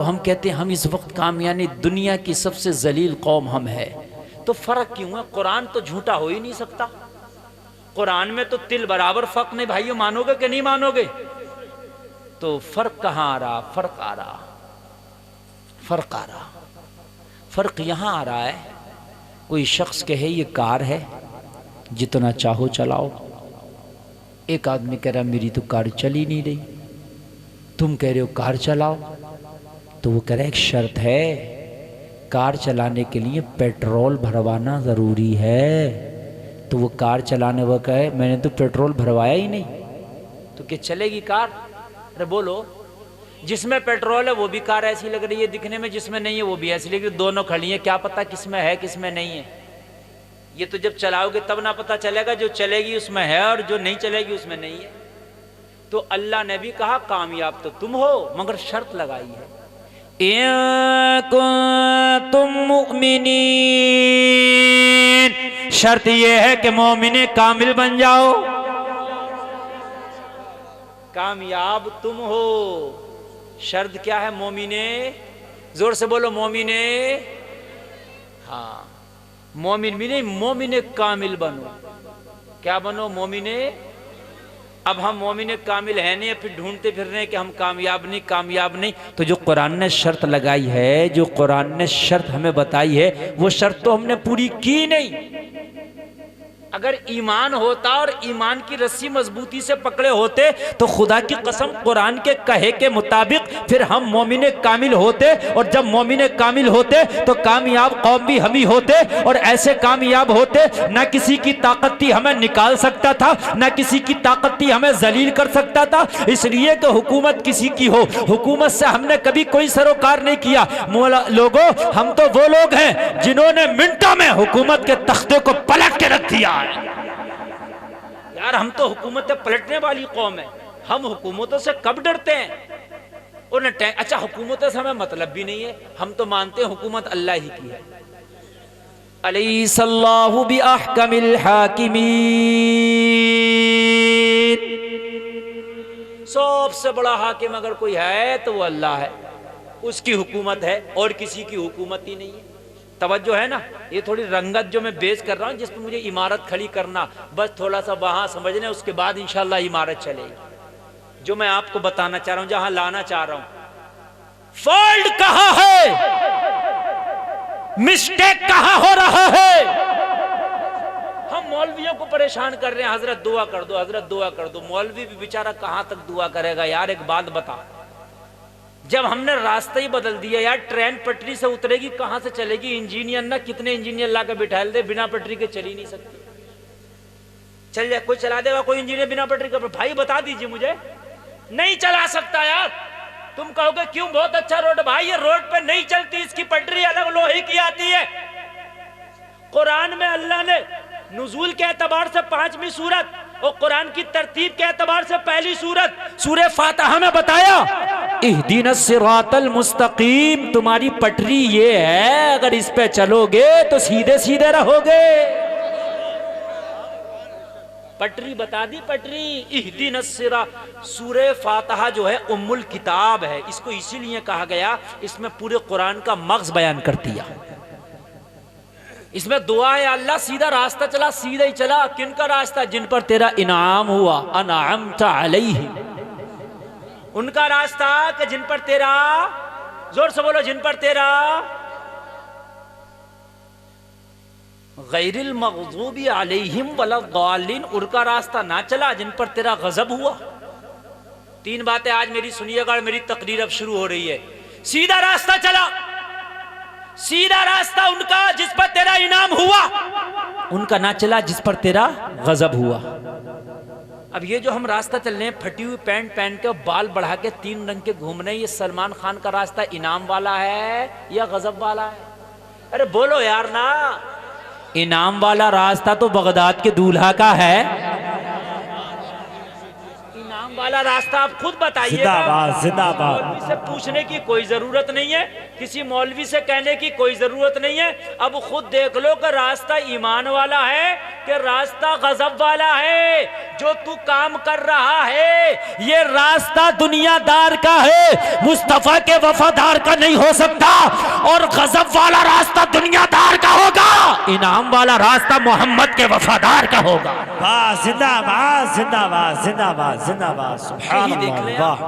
तो हम कहते हैं हम इस वक्त काम, यानी दुनिया की सबसे जलील कौम हम है। तो फर्क क्यों है? कुरान तो झूठा हो ही नहीं सकता। कुरान में तो तिल बराबर फर्क नहीं। भाइयों मानोगे कि नहीं मानोगे? तो फर्क कहां आ रहा? फर्क आ रहा। फर्क यहां आ रहा है, कोई शख्स कहे ये कार है, जितना चाहो चलाओ। एक आदमी कह रहा मेरी तो कार चल ही नहीं रही, तुम कह रहे हो कार चलाओ। तो वो कह रहा है एक शर्त है, कार चलाने के लिए पेट्रोल भरवाना ज़रूरी है। तो वो कार चलाने वाला कहे मैंने तो पेट्रोल भरवाया ही नहीं, तो क्या चलेगी कार? अरे बोलो, जिसमें पेट्रोल है वो भी कार ऐसी लग रही है दिखने में, जिसमें नहीं है वो भी ऐसी लग रही है। दोनों खड़ी है, क्या पता किसमें है किसमें नहीं है। ये तो जब चलाओगे तब ना पता चलेगा, जो चलेगी उसमें है और जो नहीं चलेगी उसमें नहीं है। तो अल्लाह ने भी कहा कामयाब तो तुम हो, मगर शर्त लगाई है, तुम मुमिनीन, शर्त यह है कि मोमिने कामिल बन जाओ। कामयाब तुम हो, शर्त क्या है? मोमिने, जोर से बोलो मोमिने। हाँ, मोमिन भी नहीं, मोमिने कामिल बनो। क्या बनो? मोमिने। अब हम मोमिने कामिल है नहीं, फिर ढूंढते फिर रहे हैं कि हम कामयाब नहीं। तो जो कुरान ने शर्त लगाई है, जो कुरान ने शर्त हमें बताई है, वो शर्त तो हमने पूरी की नहीं। अगर ईमान होता और ईमान की रस्सी मजबूती से पकड़े होते तो खुदा की कसम कुरान के कहे के मुताबिक फिर हम मोमिने कामिल होते। और जब मोमिने कामिल होते तो कामयाब कौम भी हम ही होते। और ऐसे कामयाब होते, ना किसी की ताकत थी हमें निकाल सकता था, ना किसी की ताकत थी हमें जलील कर सकता था। इसलिए कि हुकूमत किसी की हो, हुकूमत से हमने कभी कोई सरोकार नहीं किया। लोगों, हम तो वो लोग हैं जिन्होंने मिनटों में हुकूमत के तख्ते को पलट के रख दिया। यार हम तो हुकूमतें पलटने वाली कौम है, हम हुकूमतों से कब डरते हैं? अच्छा, हुकूमतों से हमें मतलब भी नहीं है, हम तो मानते हैं हुकूमत अल्लाह ही की है। अलैहिस्सलाहु बिअहकमिल हाकिमीन, सबसे बड़ा हाकिम अगर कोई है तो वो अल्लाह है, उसकी हुकूमत है और किसी की हुकूमत ही नहीं है। तवज्जो है ना? ये थोड़ी रंगत जो मैं बेस कर रहा हूँ, जिस पर मुझे इमारत खड़ी करना, बस थोड़ा सा वहां समझने, उसके बाद इंशाल्लाह इमारत चलेगी। जो मैं आपको बताना चाह रहा हूं, जहां लाना चाह रहा हूं, फॉल्ट कहां है, मिस्टेक कहां हो रहा है। हम मौलवियों को परेशान कर रहे हैं, हजरत दुआ कर दो, हजरत दुआ कर दो। मौलवी भी बेचारा कहां तक दुआ करेगा? यार एक बात बता, जब हमने रास्ता ही बदल दिया यार, ट्रेन पटरी से उतरेगी कहां से चलेगी? इंजीनियर ना कितने इंजीनियर लाकर बिठा दे, बिना पटरी के चल ही नहीं सकती। चल जाए कोई चला देगा, कोई इंजीनियर बिना पटरी का? भाई बता दीजिए मुझे, नहीं चला सकता यार। तुम कहोगे क्यों? बहुत अच्छा रोड। भाई ये रोड पे नहीं चलती, इसकी पटरी अलग लोहे की आती है। कुरान में अल्लाह ने नुज़ूल के एतबार से 5वीं सूरत और कुरान की तरतीब के एतबार से पहली सूरत सूरह फातिहा में बताया, इहदीनस सिरातल मुस्तकीम, तुम्हारी पटरी ये है, अगर इस पे चलोगे तो सीधे सीधे रहोगे। पटरी बता दी, पटरी। इहदीनस सिरा, सूरह फातिहा जो है उम्मुल किताब है, इसको इसीलिए कहा गया, इसमें पूरे कुरान का मग़ज़ बयान कर दिया। इसमें दुआ है अल्लाह सीधा रास्ता चला, सीधा ही चला। किन का रास्ता? जिन पर तेरा इनाम हुआ, अनअमत अलैहिम, उनका रास्ता कि जिन पर तेरा, जोर से बोलो, जिन पर तेरा, गैरिल मग़ज़ूबी अलैहिम वलद्दालिन, उनका रास्ता ना चला जिन पर तेरा गजब हुआ। 3 बातें आज मेरी सुनिएगा और मेरी तकरीर अब शुरू हो रही है। सीधा रास्ता चला, सीधा रास्ता उनका जिस पर तेरा इनाम हुआ, उनका ना चला जिस पर तेरा गजब हुआ। अब ये जो हम रास्ता चल रहे हैं, फटी हुई पैंट पहन के बाल बढ़ा के 3 रंग के घूम रहे हैं, ये सलमान खान का रास्ता इनाम वाला है या गजब वाला है? अरे बोलो यार ना। इनाम वाला रास्ता तो बगदाद के दूल्हा का है, इनाम वाला रास्ता आप खुद बताइएगा। जिंदाबाद जिंदाबाद। मौलवी से पूछने की कोई जरूरत नहीं है, किसी मौलवी से कहने की कोई जरूरत नहीं है। अब खुद देख लो कि रास्ता ईमान वाला है कि रास्ता गजब वाला है। जो तू काम कर रहा है ये रास्ता दुनियादार का है, मुस्तफा के वफादार का नहीं हो सकता। और गजब वाला रास्ता दुनियादार का होगा, इनाम वाला रास्ता मोहम्मद के वफादार का होगा। वाह जिंदाबाद जिंदाबाद जिंदाबाद जिंदाबाद। सुभान अल्लाह। वाह।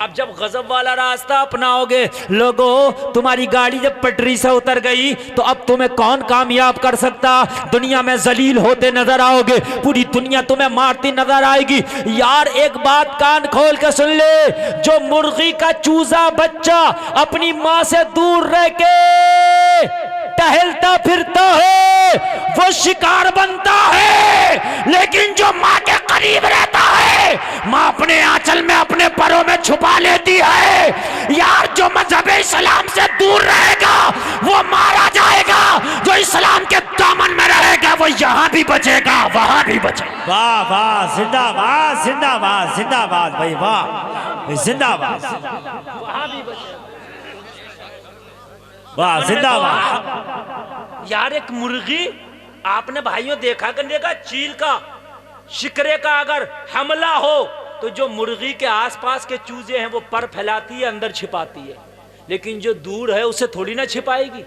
अब जब गजब वाला रास्ता अपनाओगे लोगों, तुम्हारी गाड़ी जब पटरी से उतर गई तो अब तुम्हें कौन कामयाब कर सकता? दुनिया में जलील होते नजर आओगे, पूरी दुनिया तुम्हें मारती नजर आएगी। यार एक बात कान खोल के सुन ले, जो मुर्गी का चूजा बच्चा अपनी माँ से दूर रह के टहलता फिरता है वो शिकार बनता है, लेकिन जो माँ के करीब रहता है माँ अपने आंचल में अपने परों में छुपा लेती है। यार जो मजहब इस्लाम से दूर रहेगा वो मारा जाएगा, जो इस्लाम के दामन में रहेगा वो यहाँ भी बचेगा वहां भी बचेगा। वाह वाह जिंदाबाद जिंदाबाद जिंदाबाद भाई वाह जिंदाबाद। वहां भी बचेगा। वाह जिंदाबाद। यार एक मुर्गी आपने भाइयों देखा करने का, चील का शिकरे का अगर हमला हो तो जो मुर्गी के आसपास के चूजे हैं वो पर फैलाती है, अंदर छिपाती है, लेकिन जो दूर है उसे थोड़ी ना छिपाएगी।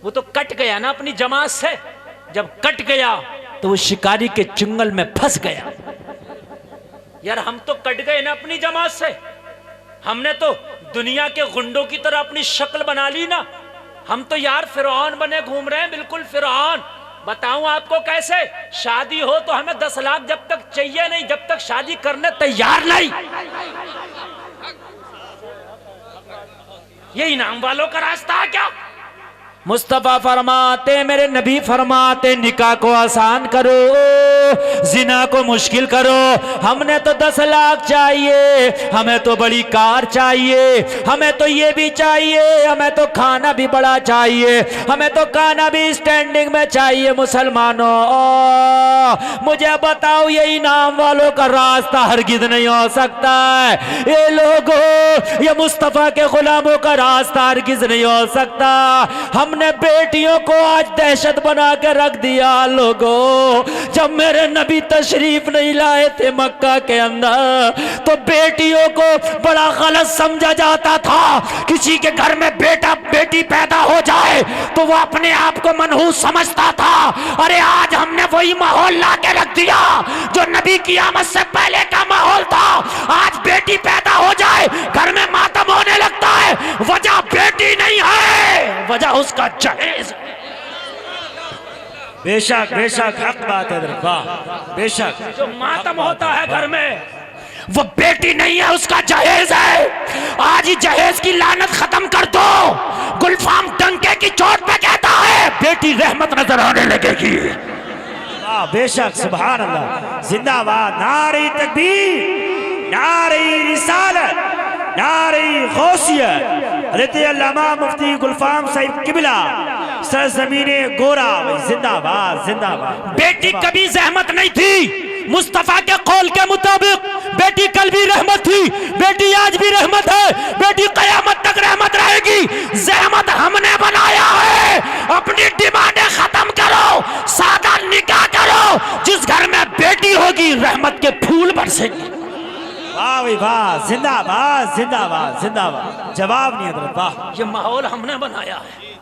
वो तो कट गया ना अपनी जमात से, जब कट गया तो वो शिकारी के चुंगल में फंस गया। यार हम तो कट गए ना अपनी जमात से, हमने तो दुनिया के गुंडों की तरह अपनी शक्ल बना ली ना। हम तो यार फिरौन बने घूम रहे हैं, बिल्कुल फिरौन। बताऊं आपको कैसे? शादी हो तो हमें 10 लाख जब तक चाहिए नहीं, जब तक शादी करने तैयार नहीं। ये इनाम वालों का रास्ता है क्या? मुस्तफा फरमाते, मेरे नबी फरमाते, निकाह को आसान करो, जिना को मुश्किल करो। हमने तो 10 लाख चाहिए, हमें तो बड़ी कार चाहिए, हमें तो ये भी चाहिए, हमें तो खाना भी बड़ा चाहिए, हमें तो खाना भी स्टैंडिंग में चाहिए। मुसलमानों मुझे बताओ, ये इनाम वालों का रास्ता हरगिज नहीं हो सकता है। ये लोगों, ये मुस्तफा के गुलामों का रास्ता हरगिज नहीं हो सकता। हमने बेटियों को आज दहशत बना के रख दिया। लोगों, जब मेरे नबी तशरीफ नहीं लाए थे मक्का के अंदर तो बेटियों को बड़ा गलत समझा जाता था। किसी के घर में बेटा बेटी पैदा हो जाए तो वो अपने आप को मनहूस समझता था। अरे आज हमने वही माहौल ला के रख दिया जो नबी की आमद से पहले का माहौल था। आज बेटी पैदा हो जाए घर में मातम होने लगता है। वजह बेटी नहीं है, वजह उसका जहेज। बेशक बेशक हक बात है, बेशक जो मातम होता है घर में वो बेटी नहीं है, उसका जहेज है। आज ही जहेज की लानत खत्म कर दो। गुलफाम डंके की चोट पे कहता है बेटी रहमत नजर आने लगेगी। बेशक सुभान अल्लाह। जिंदाबाद। नारे तकबीर, नारे रिसालत, नारे गौसियत। हज़रत अल्लामा मुफ्ती गुलफाम साहिब किबला सरज़मीने गोरा। जिंदाबाद जिंदाबाद। बेटी कभी जहमत नहीं थी। मुस्तफा के कौल के मुताबिक बेटी कल भी रहमत थी, बेटी आज भी रहमत है, बेटी कयामत तक रहमत रहेगी। जहमत हमने बनाया है। अपनी डिमांडें खत्म करो, सादा निकाह करो। जिस घर में बेटी होगी रहमत के फूल बरसेंगे। वाह भाई वाह। जिंदाबाद जिंदाबाद जिंदाबाद। जवाब नहीं है। वाह। ये माहौल हमने बनाया है,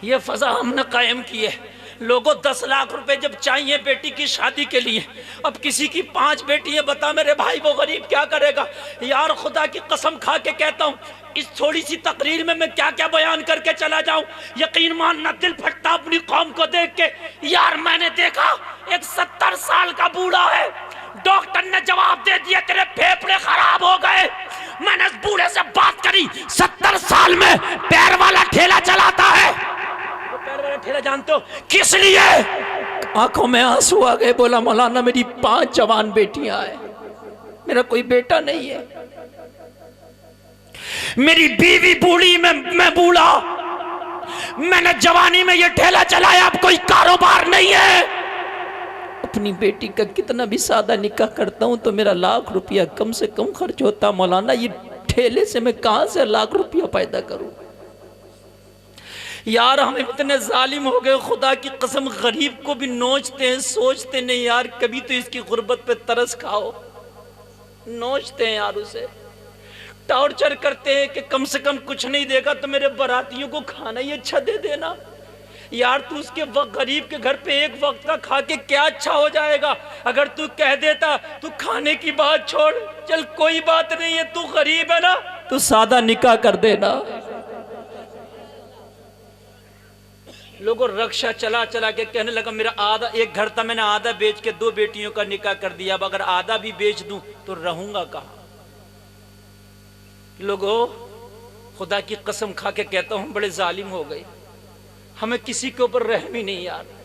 ये फजा हमने कायम की है। लोगों 10 लाख रुपए जब चाहिए बेटी की शादी के लिए, अब किसी की 5 बेटी है, बता मेरे भाई वो गरीब क्या करेगा? यार खुदा की कसम खा के कहता हूँ, इस थोड़ी सी तकरीर में मैं क्या क्या बयान करके चला जाऊं। यकीन मानना दिल फटता अपनी कौम को देख के। यार मैंने देखा एक 70 साल का बूढ़ा है, डॉक्टर ने जवाब दे दिया तेरे फेफड़े खराब हो गए। मैंने उस बूढ़े से बात करी, 70 साल में पैर वाला ठेला चलाता है। पैर वाला ठेला जानते हो किस लिए? आंखों में आंसू आ गए, बोला मौलाना मेरी 5 जवान बेटियां हैं, मेरा कोई बेटा नहीं है, मेरी बीवी बूढ़ी, मैं बूढ़ा, मैंने जवानी में ये ठेला चलाया, अब कोई कारोबार नहीं है। अपनी बेटी का कितना भी सादा निकाह करता हूँ तो मेरा लाख रुपया कम से कम खर्च होता। मौलाना ये ठेले से मैं कहाँ से लाख रुपया पैदा करूँ? यार हम इतने जालिम हो गए, खुदा की कसम गरीब को भी नोचते हैं, सोचते नहीं यार कभी तो इसकी गुर्बत पे तरस खाओ। नोचते हैं यार, उसे टॉर्चर करते हैं कि कम से कम कुछ नहीं देगा तो मेरे बारातियों को खाना ही अच्छा दे देना। यार तू उसके वक्त गरीब के घर पे एक वक्त का खा के क्या अच्छा हो जाएगा? अगर तू कह देता तू खाने की बात छोड़, चल कोई बात नहीं है, तू गरीब है ना, तू सादा निकाह कर देना। लोगों रक्षा चला चला के कहने लगा मेरा आधा एक घर था, मैंने आधा बेच के 2 बेटियों का निकाह कर दिया, अब अगर आधा भी बेच दूं तो रहूंगा कहां? लोगों खुदा की कसम खा के कहता हूं बड़े जालिम हो गए, हमें किसी के ऊपर रहम ही नहीं यार।